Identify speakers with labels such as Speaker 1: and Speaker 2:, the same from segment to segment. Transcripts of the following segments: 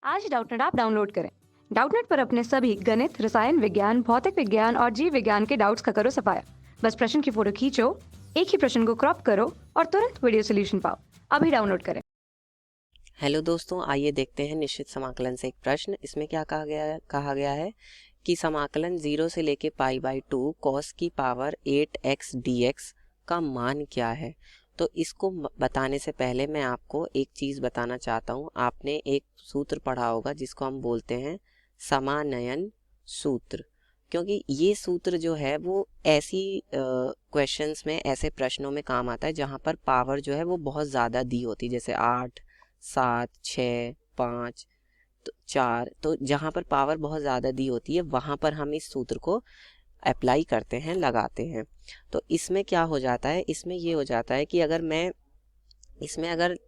Speaker 1: आज Doubtnut app download करें। Doubtnut पर अपने सभी गणित, रसायन विज्ञान, भौतिक विज्ञान और जीव विज्ञान के डाउट्स का करो सफाया। बस प्रश्न की फोटो खींचो, एक ही प्रश्न को क्रॉप करो और तुरंत वीडियो सोल्यूशन पाओ। अभी डाउनलोड करें।
Speaker 2: हेलो दोस्तों, आइए देखते हैं निश्चित समाकलन से एक प्रश्न। इसमें क्या कहा गया है कि समाकलन 0 से लेके पाई बाई 2 कॉस की पावर 8x dx का मान क्या है। तो इसको बताने से पहले मैं आपको एक चीज़ बताना चाहता हूँ। आपने एक सूत्र पढ़ा होगा जिसको हम बोलते हैं समानयन सूत्र, क्योंकि ये सूत्र जो है वो ऐसी क्वेश्चंस में, ऐसे प्रश्नों में काम आता है जहाँ पर पावर जो है वो बहुत ज़्यादा दी होती है, जैसे 8, 7, 6, 5, तो 4। तो जहाँ पर पावर बहुत ज़्यादा दी होती है वहाँ पर हम इस सूत्र को अप्लाई करते हैं, लगाते हैं। तो इसमें क्या हो जाता है, इसमें ये हो जाता है कि अगर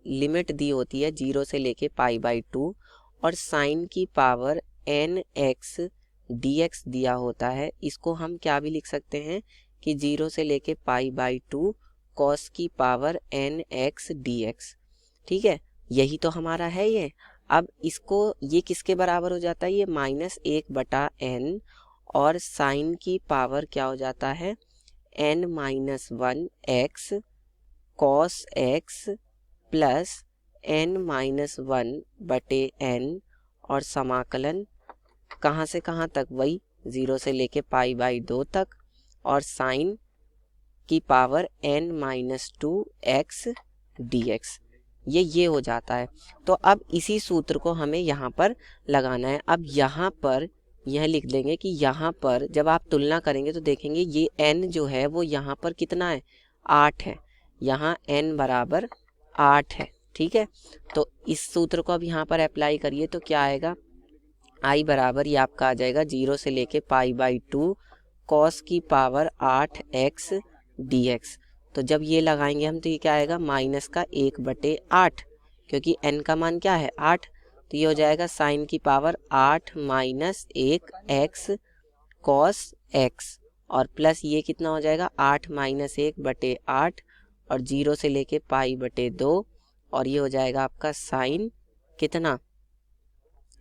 Speaker 2: लिमिट दी होती है 0 से लेके पाई बाई 2 और साइन की पावर nx dx दिया होता है, इसको हम क्या भी लिख सकते हैं कि 0 से लेके पाई बाई 2 कॉस की पावर nx dx। ठीक है, यही तो हमारा है ये। अब इसको, ये किसके बराबर हो जाता है, ये -1/n और साइन की पावर क्या हो जाता है n-1 x cos x plus n-1/n और समाकलन कहाँ से कहाँ तक, वही 0 से लेके पाई बाई 2 तक और साइन की पावर n-2 x dx। ये हो जाता है। तो अब इसी सूत्र को हमें यहाँ पर लगाना है। अब यहाँ पर यह लिख देंगे कि यहाँ पर जब आप तुलना करेंगे तो देखेंगे ये n जो है वो यहाँ पर कितना है, 8 है। यहाँ n बराबर 8 है। ठीक है, तो इस सूत्र को अब यहाँ पर अप्लाई करिए तो क्या आएगा, i बराबर ये आपका आ जाएगा 0 से लेके पाई बाई 2 कॉस की पावर 8x dx। तो जब ये लगाएंगे हम तो ये क्या आएगा, माइनस का 1/8, क्योंकि n का मान क्या है 8। तो ये हो जाएगा साइन की power 8 minus 1x cos x और प्लस ये कितना हो जाएगा 8 माइनस 1/8 और 0 से लेके पाई बटे 2 और ये हो जाएगा आपका साइन कितना,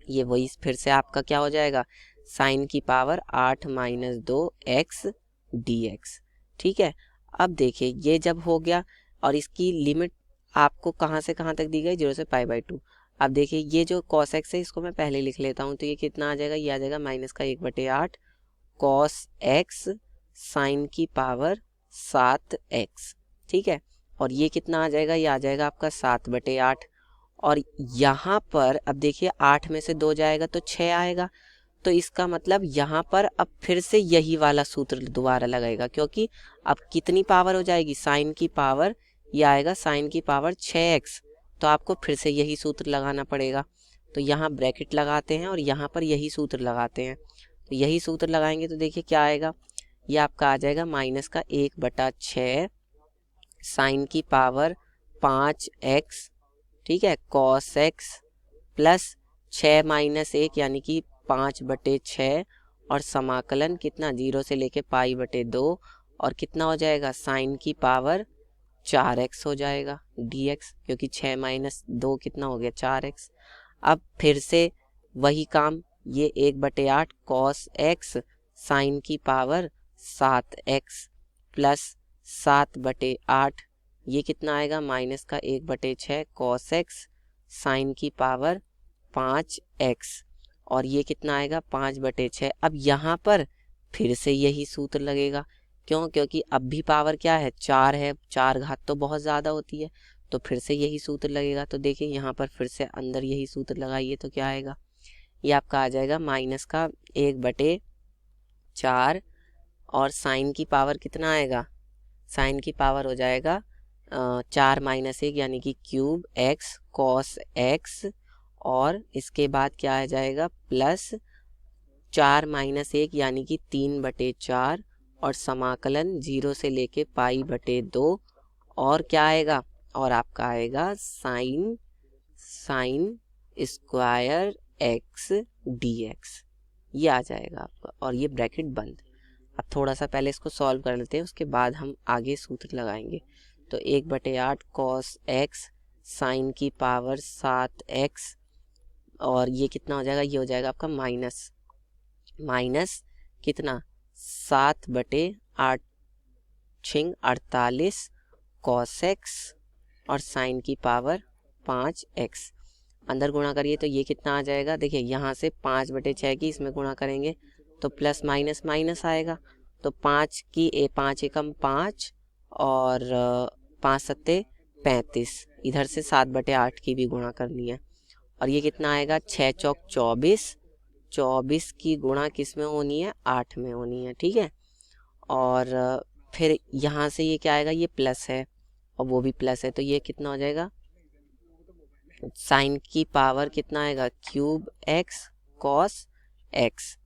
Speaker 2: ये वही फिर से आपका क्या हो जाएगा, साइन की पावर 8 माइनस 2x dx। ठीक है, अब देखिए ये जब हो गया और इसकी लिमिट आपको कहाँ से कहाँ तक दी गई, 0 से पाई बाई 2। अब देखिए ये जो cos x है इसको मैं पहले लिख लेता हूँ, तो ये कितना आ जाएगा, ये आ जाएगा माइनस का 1/8 cos x साइन की पावर 7x। ठीक है, और ये कितना आ जाएगा, ये आ जाएगा आपका 7/8 और यहाँ पर अब देखिए 8 में से 2 जाएगा तो 6 आएगा। तो इसका मतलब यहाँ पर अब फिर से यही वाला सूत्र दोबारा लगेगा, क्योंकि अब कितनी पावर हो जाएगी, साइन की पावर, ये आएगा साइन की पावर 6x। तो आपको फिर से यही सूत्र लगाना पड़ेगा। तो यहाँ ब्रैकेट लगाते हैं और यहाँ पर यही सूत्र लगाते हैं। तो यही सूत्र लगाएंगे तो देखिए क्या आएगा, ये आपका आ जाएगा माइनस का 1/6 साइन की पावर 5x, ठीक है, cos x प्लस 6 माइनस 1 यानी कि 5/6 और समाकलन कितना, 0 से लेके पाई बटे 2 और कितना हो जाएगा, साइन की पावर 4x हो जाएगा dx, क्योंकि 6 माइनस 2 कितना हो गया 4x। अब फिर से वही काम, ये 1/8 cos x साइन की पावर 7x प्लस 7/8, ये कितना आएगा, माइनस का 1/6 cos x साइन की पावर 5x और ये कितना आएगा 5/6। अब यहाँ पर फिर से यही सूत्र लगेगा, क्यों, क्योंकि अब भी पावर क्या है, 4 है, 4 घात तो बहुत ज़्यादा होती है, तो फिर से यही सूत्र लगेगा। तो देखिए यहाँ पर फिर से अंदर यही सूत्र लगाइए तो क्या आएगा, ये आपका आ जाएगा माइनस का 1/4 और साइन की पावर कितना आएगा, साइन की पावर हो जाएगा 4 माइनस 1 यानी कि क्यूब x cos x और इसके बाद क्या आ जाएगा प्लस 4 माइनस 1 यानी कि 3/4 और समाकलन 0 से लेके पाई बटे 2 और क्या आएगा, और आपका आएगा साइन स्क्वायर x dx, ये आ जाएगा आपका और ये ब्रैकेट बंद। अब थोड़ा सा पहले इसको सॉल्व कर लेते हैं, उसके बाद हम आगे सूत्र लगाएंगे। तो 1/8 cos x साइन की पावर 7x और ये कितना हो जाएगा, ये हो जाएगा आपका माइनस कितना 7/8 छिंग 48 कॉस एक्स और साइन की पावर 5x। अंदर गुणा करिए तो ये कितना आ जाएगा, देखिए यहाँ से 5/6 की इसमें गुणा करेंगे तो प्लस माइनस माइनस आएगा, तो 5 एकम 5 और 5 सत्ते 35, इधर से 7/8 की भी गुणा करनी है और ये कितना आएगा 6 चौक 24, 24 की गुणा किस में होनी है, 8 में होनी है। ठीक है, और फिर यहाँ से ये क्या आएगा, ये प्लस है और वो भी प्लस है, तो ये कितना हो जाएगा, साइन की पावर कितना आएगा क्यूब एक्स कॉस एक्स।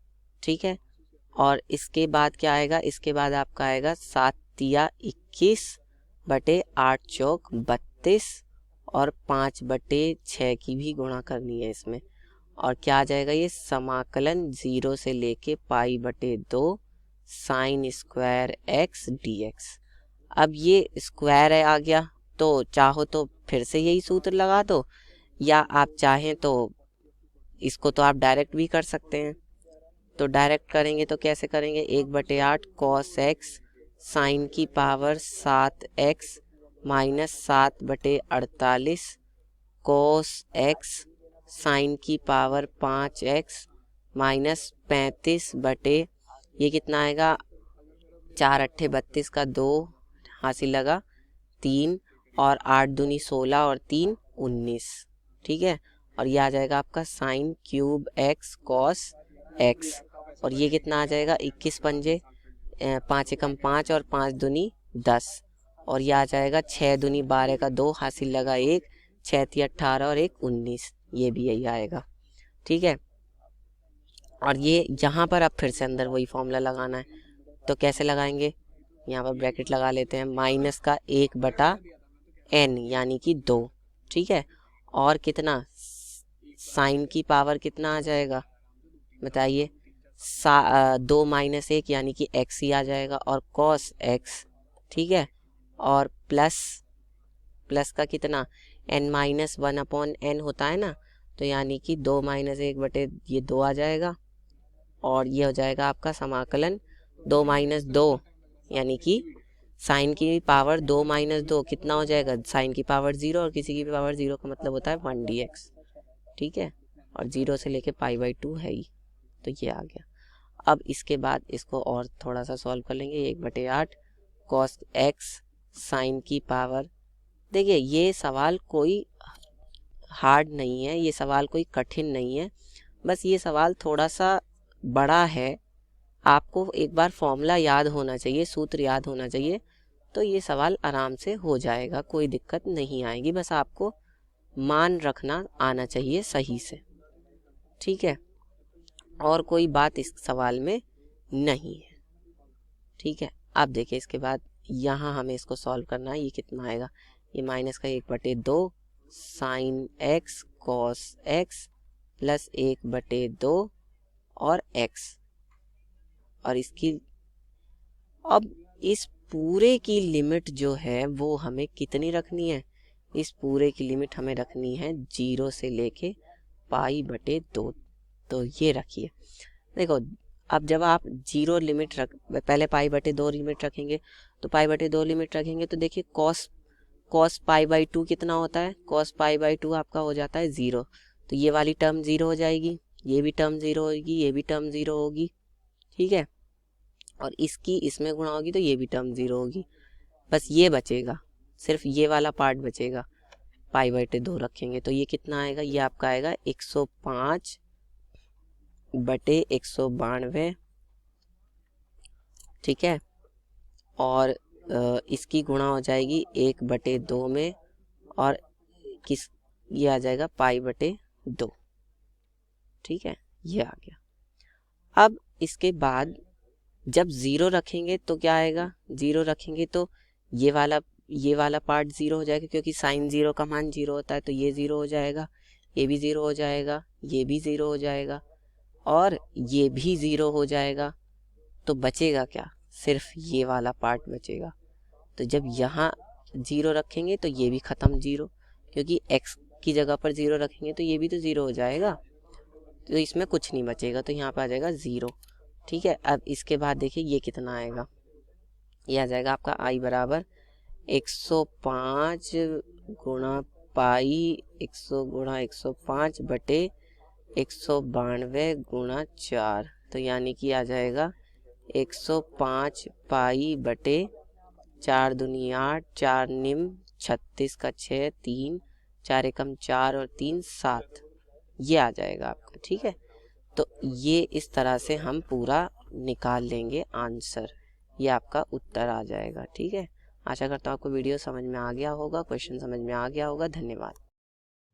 Speaker 2: ठीक है, और इसके बाद क्या आएगा, इसके बाद आपका आएगा 7 तिया 21/8 चौक 32 और 5/6 की भी गुणा करनी है इसमें, और क्या आ जाएगा, ये समाकलन 0 से लेके π/2 साइन स्क्वायर एक्स dx। अब ये स्क्वायर है आ गया, तो चाहो तो फिर से यही सूत्र लगा दो, या आप चाहें तो इसको तो आप डायरेक्ट भी कर सकते हैं। तो डायरेक्ट करेंगे तो कैसे करेंगे, 1/8 कॉस एक्स साइन की power 7x minus 7/48 cos x sine की पावर 5x माइनस 35 ये कितना आएगा, 4 अट्ठे 32 का 2 हासिल लगा 3 और 8 दूनी 16 और 3 19। ठीक है, और ये आ जाएगा आपका sine cube x cos x, और ये कितना आ जाएगा 21 पंजे 5 एकम 5 और 5 दूनी 10, और ये आ जाएगा 6 दूनी 12 का 2 हासिल लगा 1, 6 × 18 और 1 19, ये भी यही आएगा। ठीक है, और ये यहाँ पर अब फिर से अंदर वही फॉर्मूला लगाना है, तो कैसे लगाएंगे, यहाँ पर ब्रैकेट लगा लेते हैं, माइनस का 1/n यानी कि 2। ठीक है, और कितना साइन की पावर कितना आ जाएगा बताइए, 2 - 1 यानी कि x ही आ जाएगा, और cos x। ठीक है, और प्लस का कितना n-1/n होता है ना, तो यानी कि 2 - 1 ये 2 आ जाएगा, और ये हो जाएगा आपका समाकलन 2 - 2 यानी कि साइन की पावर 2 - 2 कितना हो जाएगा, साइन की पावर 0 और किसी की भी पावर 0 का मतलब होता है 1 dx। ठीक है, और 0 से लेके π/2 है ही, तो ये आ गया। अब इसके बाद इसको और थोड़ा सा सॉल्व कर लेंगे, 1/8 कॉस एक्स साइन की पावर, देखिए ये सवाल कोई हार्ड नहीं है, ये सवाल कोई कठिन नहीं है, बस ये सवाल थोड़ा सा बड़ा है, आपको एक बार फॉर्मूला याद होना चाहिए, सूत्र याद होना चाहिए, तो ये सवाल आराम से हो जाएगा, कोई दिक्कत नहीं आएगी, बस आपको मान रखना आना चाहिए सही से। ठीक है, और कोई बात इस सवाल में नहीं है। ठीक है, अब देखिए इसके बाद यहाँ हमें इसको सॉल्व करना है, ये कितना आएगा, ये माइनस का 1/2 sine x cos x plus 1/2 और x, और इसकी अब इस पूरे की लिमिट जो है वो हमें कितनी रखनी है, इस पूरे की लिमिट हमें रखनी है 0 से लेके π/2। तो ये रखिए, देखो अब जब आप 0 लिमिट पहले π/2 लिमिट रखेंगे, तो π/2 लिमिट रखेंगे तो देखिए cos π/2 कितना होता है, cos π/2 आपका हो जाता है 0, तो ये वाली टर्म 0 हो जाएगी, ये भी टर्म 0 होगी, ये भी टर्म 0 होगी। ठीक है, और इसकी इसमें गुणा होगी तो ये भी टर्म 0 होगी, बस ये बचेगा, सिर्फ ये वाला पार्ट बचेगा, π/2 रखेंगे तो ये कितना आएगा, ये आपका आएगा 105/192। ठीक है, और इसकी गुणा हो जाएगी 1/2 में, और किस ये आ जाएगा π/2। ठीक है, ये आ गया। अब इसके बाद जब 0 रखेंगे तो क्या आएगा, 0 रखेंगे तो ये वाला पार्ट 0 हो जाएगा, क्योंकि साइन 0 का मान 0 होता है, तो ये 0 हो जाएगा, ये भी 0 हो जाएगा, ये भी 0 हो जाएगा, और ये भी 0 हो जाएगा, तो बचेगा क्या, सिर्फ ये वाला पार्ट बचेगा। तो जब यहाँ 0 रखेंगे तो ये भी ख़त्म 0, क्योंकि x की जगह पर 0 रखेंगे तो ये भी तो 0 हो जाएगा, तो इसमें कुछ नहीं बचेगा, तो यहाँ पर आ जाएगा 0। ठीक है, अब इसके बाद देखिए ये कितना आएगा, ये आ जाएगा आपका i बराबर 105 गुणा पाई 100 गुणा 105 बटे 192 गुणा 4, तो यानी कि आ जाएगा 105 पाई बटे 4 दूनी 8, 4 निम 36 का 6, 3 4 एकम 4 और 3 7, ये आ जाएगा आपका। ठीक है, तो ये इस तरह से हम पूरा निकाल लेंगे आंसर, ये आपका उत्तर आ जाएगा। ठीक है, आशा करता हूँ आपको वीडियो समझ में आ गया होगा, क्वेश्चन समझ में आ गया होगा। धन्यवाद।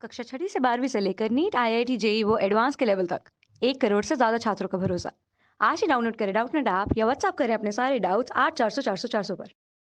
Speaker 1: कक्षा 6ठी से 12वीं से लेकर नीट, IIT, JEE वो एडवांस के लेवल तक 1 करोड़ से ज्यादा छात्रों का भरोसा। आज ही डाउनलोड करें डाउटनेट ऐप या व्हाट्सएप करें अपने सारे डाउट्स 8400 400 400 पर।